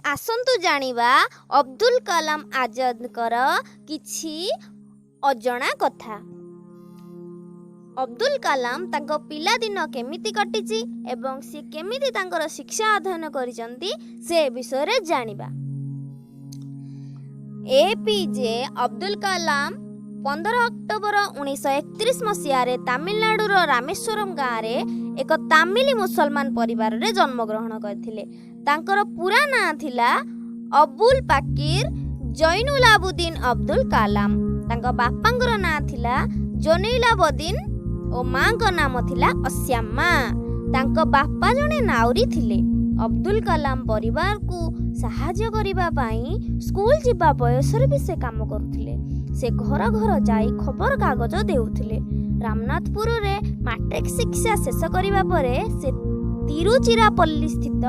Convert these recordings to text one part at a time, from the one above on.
आसंतु जानिबा अब्दुल कलाम आजादकर किछि अजଣା कथा। अब्दुल कलाम तांको पिला दिन केमिति कटिछि एवं से केमिति तांकर शिक्षा अध्ययन करिसंती से विषय रे जानिबा। एपीजे अब्दुल कलाम 15 अक्टोबर 1931 मसीह तमिलनाडुर रामेश्वरम गाँव में एक तामिली मुसलमान परिवार रे जन्म ग्रहण करथिले। तांकर पूरा नाम थिला अबुल पाकिर जैनुलाबुद्दीन अब्दुल कलाम। तांका बापांकर नाम थिला जैनुलाबुद्दीन और मां का नाम थिला अस्याम्मा। तांका बापा जने नाउरी थिले। अब्दुल कलाम परिवार को सहाय्य करिबा पाई स्कूल जिबा बयस रे भी से काम करुथिले। से घर घर जाई खबर कागज देउथिले। रामनाथपुर रे मैट्रिक शिक्षा शेष करिबा परे से तिरुचिरापल्ली स्थित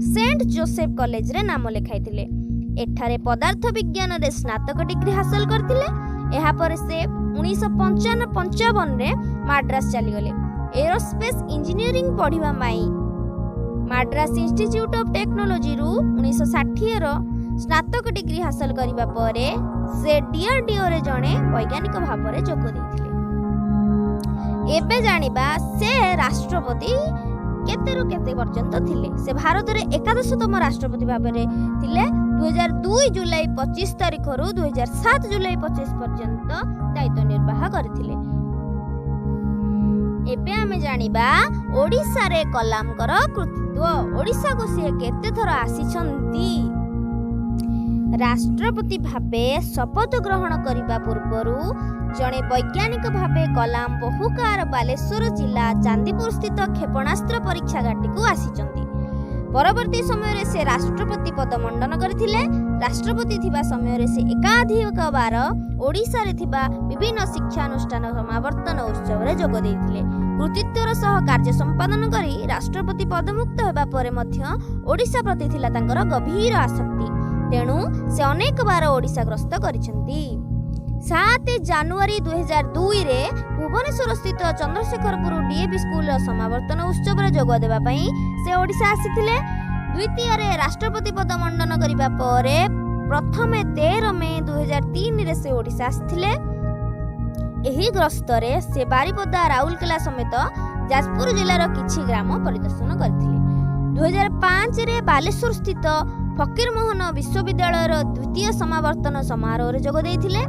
सेंट जोसेफ कॉलेज रे नाम लिखाइथिले। एठारे पदार्थ विज्ञान रे स्नातक डिग्री हासिल करथिले। एहा पर से 1955 रे मद्रास चली गले। एरोस्पेस इंजीनियरिंग पढ़िबा माई मद्रास इंस्टीट्यूट ऑफ टेक्नोलॉजी रु 1960 रो स्नातक डिग्री हासिल करिबा परे से डीआरडीओ रे जणे वैज्ञानिक भाव रे जोग दैथिले। एबे जानिबा से राष्ट्रपति केतेरु केते पर्यंत थिले। से भारत रे 11तम राष्ट्रपति भाव रे थिले। 2002 जुलाई 25 तारिख रु 2007 जुलाई 25 पर्यंत दायित्व निर्वाह करथिले। एबे आमे जानिबा ओडिसा रे कलामकर कृतित्व। ओडिसा को से केते थर आसीछंती। राष्ट्रपति भावे शपथ ग्रहण करिबा पूर्वरु जणे वैज्ञानिक भावे कलाम बहुकार बालेश्वर जिला चांदीपुर स्थित क्षेपणास्त्र परीक्षा घाटी को आसीचंती। परवर्ती समय रे से राष्ट्रपति पद मंडन करथिले। राष्ट्रपति थिबा समय रे से एकाधिक बार ओडिसा रे थिबा विभिन्न शिक्षा अनुष्ठान समावर्तन उत्सव रे जोग दैथिले। कृतित्वर सह कार्य संपादन करी राष्ट्रपति पदमुक्त हेबा परे मध्य ओडिसा प्रति थिला तांकर गभीर आसक्ति। तेणु से अनेक बार ओडिसा ग्रस्त करिसेंती। 7 जनवरी 2002 रे भुवनेश्वर स्थित चंद्रशेखरपुर डीएवी स्कूल समावर्तन उत्सव रे जोग देबा पई से ओडिसा आसीथिले। द्वितीय रे राष्ट्रपति पद मंडन करिबा परे प्रथमे 13 मई 2003 रे से ओडिसा आसीथिले। एही ग्रस्त रे से बारीपदा राउरकेला समेत जाजपुर जिल्लार किछि ग्राम परिदर्शन करथिले। 2005 रे बालेश्वर स्थित फकीर मोहन विश्वविद्यालय द्वितीय समावर्तन समारोह रे जोग दैथिले।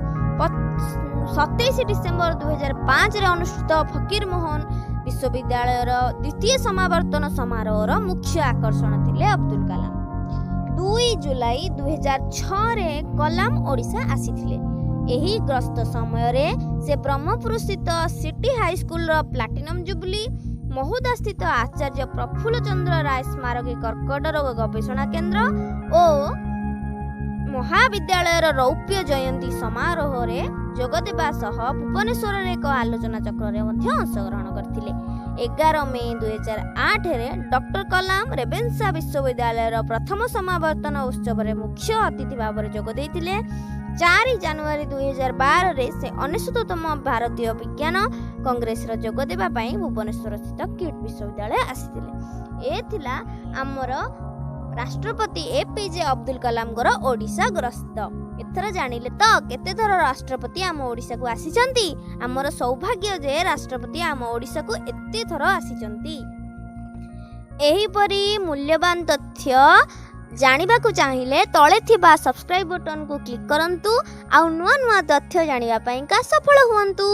27 डिसेम्बर 2005 रे अनुष्ठित फकीर मोहन विश्वविद्यालय द्वितीय समावर्तन समारोह मुख्य आकर्षण थिले अब्दुल कलाम। 2 जुलाई 2006 रे कलाम ओडिसा आसीथिले। एही ग्रस्त समय रे से ब्रह्मपुर स्थित सिटी हाई स्कूल रो प्लाटिनम जुबली, महुदा स्थित आचार्य प्रफुल्ल चंद्र राय स्मारकी कर्कट रोग गवेषणा केंद्र और महाविद्यालय रौप्य जयंती समारोह रे जोगदेवा सह भुवनेश्वर रे एक आलोचना चक्र रे मध्य अंशग्रहण करथिले। 11 मई 2008 रे डॉक्टर कलाम रेवेन्सा विश्वविद्यालय रो प्रथम समावर्तन उत्सव रे मुख्य अतिथि भाव रे जोग दैथिले। 4 जनवरी 2012 रे से 99तम भारतीय विज्ञान कांग्रेस रो जोग देबा पई भुवनेश्वर स्थित किट विश्वविद्यालय आसीथिले। ए थिला हमर राष्ट्रपति एपीजे अब्दुल कलाम गोर ओडिसा ग्रस्त। एथर जानिले तो केते थर राष्ट्रपति आम ओडिसा को आसीचंती। हमर सौभाग्य जे राष्ट्रपति आम ओडिसा को एते थर आसीचंती। एही परी मूल्यवान तथ्य जानिबा को चाहिए तले थिबा सब्सक्राइब बटन को क्लिक करंतु। आउ नुआ नुआ तथ्य जानिबा पई का सफल हुअंतु।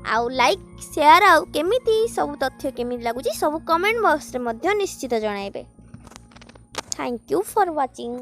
आउ लाइक शेयर आउ केमिति सब तथ्य केमिति लागुची सब कमेंट बॉक्स रे मध्य निश्चित जणाइबे। Thank you for watching.